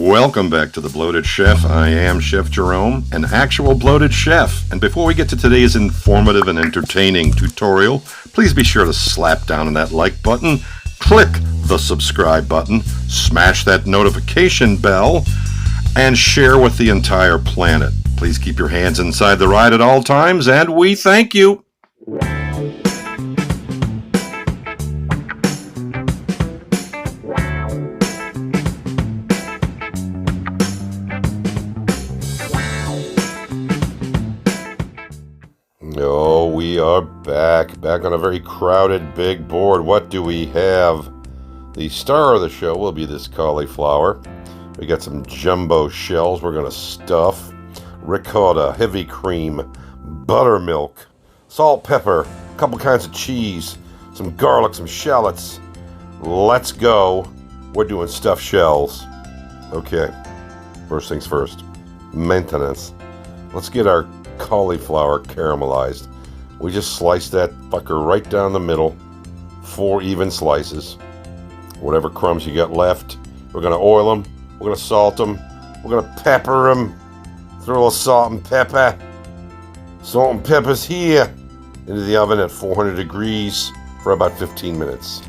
Welcome back to the Bloated Chef. I am Chef Jerome, an actual bloated chef. And before we get to today's informative and entertaining tutorial, please be sure to slap down on that like button, click the subscribe button, smash that notification bell, and share with the entire planet. Please keep your hands inside the ride at all times, and we thank you. Oh, we are back on a very crowded big board. What do we have? The star of the show will be this cauliflower. We got some jumbo shells we're going to stuff, ricotta, heavy cream, buttermilk, salt, pepper, a couple kinds of cheese, some garlic, some shallots. Let's go. We're doing stuffed shells. Okay, first things first, maintenance. Let's get our cauliflower caramelized. We just slice that fucker right down the middle, 4 even slices. Whatever crumbs you got left, we're going to oil them, we're going to salt them, we're going to pepper them, throw a little salt and pepper. Salt and pepper's here. Into the oven at 400 degrees for about 15 minutes.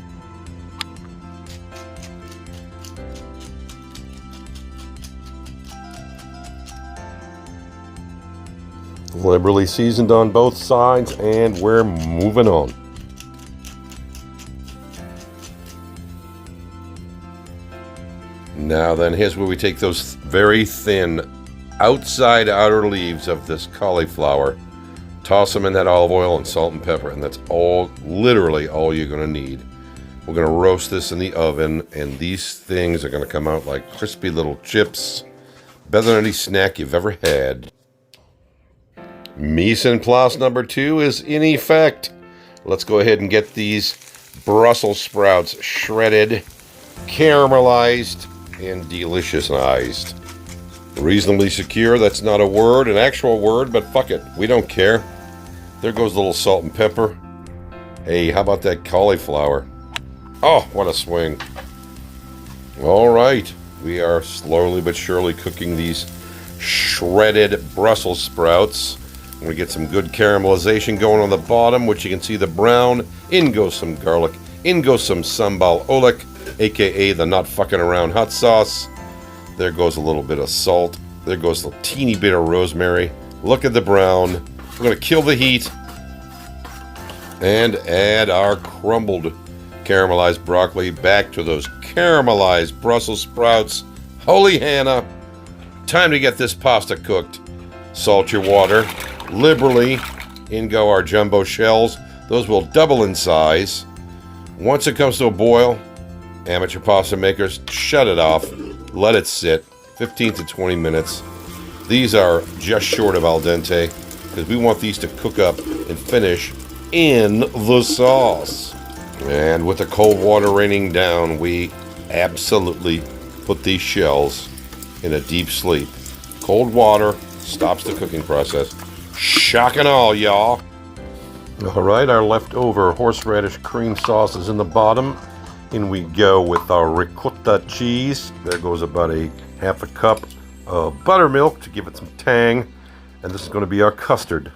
Liberally seasoned on both sides, and we're moving on. Now then, here's where we take those very thin outer leaves of this cauliflower, toss them in that olive oil and salt and pepper, and that's literally all you're going to need. We're going to roast this in the oven, and these things are going to come out like crispy little chips, better than any snack you've ever had. Mise en place number 2 is in effect. Let's go ahead and get these Brussels sprouts shredded, caramelized, and deliciousized. Reasonably secure, that's not a word, an actual word, but fuck it, we don't care. There goes a little salt and pepper. Hey, how about that cauliflower? Oh, what a swing. All right, we are slowly but surely cooking these shredded Brussels sprouts. We get some good caramelization going on the bottom, which you can see the brown. In goes some garlic. In goes some sambal olik, aka the not fucking around hot sauce. There goes a little bit of salt. There goes a teeny bit of rosemary. Look at the brown. We're going to kill the heat and add our crumbled caramelized broccoli back to those caramelized Brussels sprouts. Holy Hannah. Time to get this pasta cooked. Salt your water liberally. In go our jumbo shells. Those will double in size. Once it comes to a boil, amateur pasta makers, shut it off. Let it sit 15 to 20 minutes. These are just short of al dente because we want these to cook up and finish in the sauce. And with the cold water raining down, we absolutely put these shells in a deep sleep. Cold water stops the cooking process. Shock and all, y'all. All right, our leftover horseradish cream sauce is in the bottom. In we go with our ricotta cheese. There goes about a half a cup of buttermilk to give it some tang. And this is going to be our custard.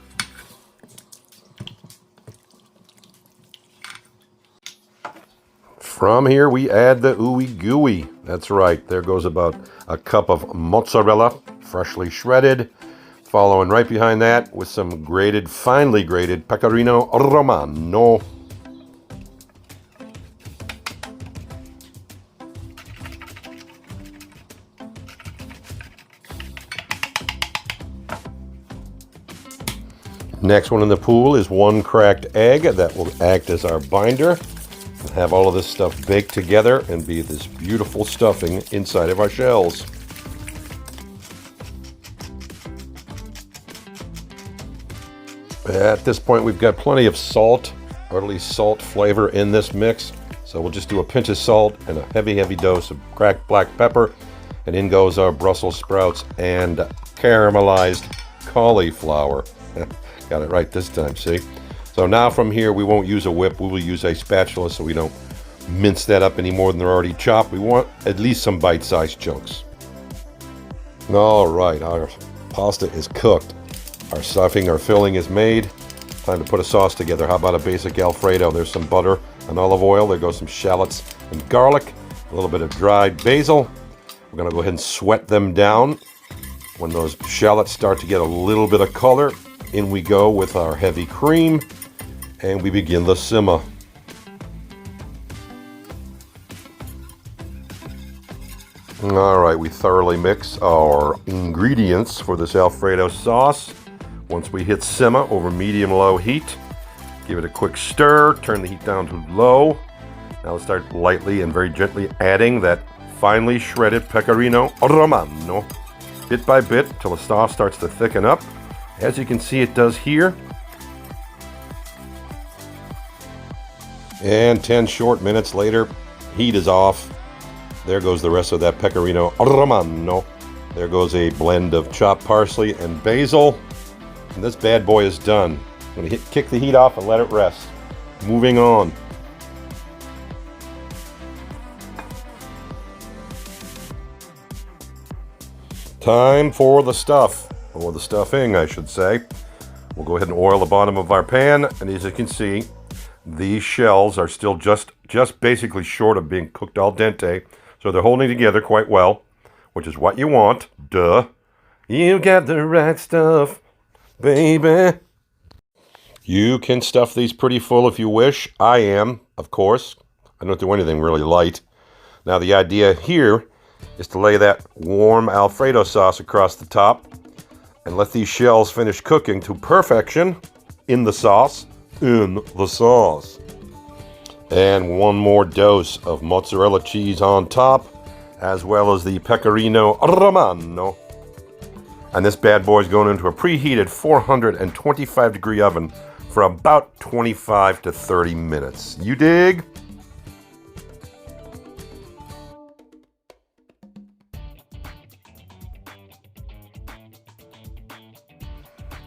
From here, we add the ooey gooey. That's right. There goes about a cup of mozzarella, freshly shredded. Following right behind that with some finely grated pecorino romano. Next one in the pool is 1 cracked egg that will act as our binder. We'll have all of this stuff baked together and be this beautiful stuffing inside of our shells. At this point, we've got plenty of salt, or at least salt flavor in this mix. So we'll just do a pinch of salt and a heavy dose of cracked black pepper. And in goes our Brussels sprouts and caramelized cauliflower. Got it right this time, see? So now from here, we won't use a whip. We will use a spatula so we don't mince that up any more than they're already chopped. We want at least some bite-sized chunks. All right, our pasta is cooked. Our stuffing, our filling is made. Time to put a sauce together. How about a basic Alfredo? There's some butter and olive oil. There goes some shallots and garlic. A little bit of dried basil. We're going to go ahead and sweat them down. When those shallots start to get a little bit of color, in we go with our heavy cream, and we begin the simmer. All right, we thoroughly mix our ingredients for this Alfredo sauce. Once we hit simmer over medium-low heat, give it a quick stir, turn the heat down to low. Now let's start lightly and very gently adding that finely shredded pecorino romano, bit by bit, till the sauce starts to thicken up. As you can see, it does here. And 10 short minutes later, heat is off. There goes the rest of that pecorino romano. There goes a blend of chopped parsley and basil. And this bad boy is done. I'm going to kick the heat off and let it rest. Moving on. Time for the stuff, or the stuffing, I should say. We'll go ahead and oil the bottom of our pan, and as you can see, these shells are still just basically short of being cooked al dente, so they're holding together quite well, which is what you want. Duh. You got the right stuff, baby. You can stuff these pretty full if you wish. I am, of course. I don't do anything really light. Now the idea here is to lay that warm Alfredo sauce across the top and let these shells finish cooking to perfection in the sauce. And one more dose of mozzarella cheese on top, as well as the pecorino romano. And this bad boy is going into a preheated 425-degree oven for about 25 to 30 minutes. You dig?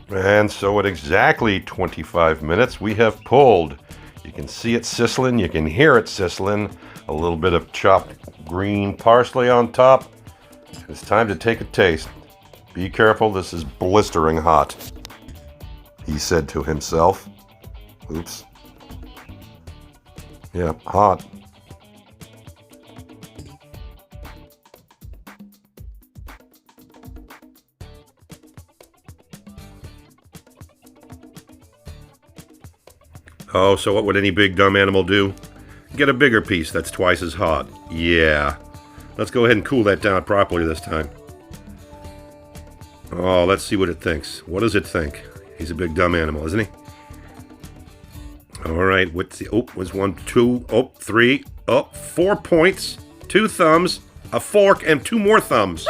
And so at exactly 25 minutes, we have pulled. You can see it sizzling, you can hear it sizzling. A little bit of chopped green parsley on top. It's time to take a taste. Be careful, this is blistering hot, he said to himself. Oops. Yeah, hot. Oh, so what would any big dumb animal do? Get a bigger piece that's twice as hot. Yeah. Let's go ahead and cool that down properly this time. Oh, let's see what it thinks. What does it think? He's a big dumb animal, isn't he? All right, what's the... Oh, was 1, 2, oh, 3, oh, 4 points, 2 thumbs, a fork, and 2 more thumbs.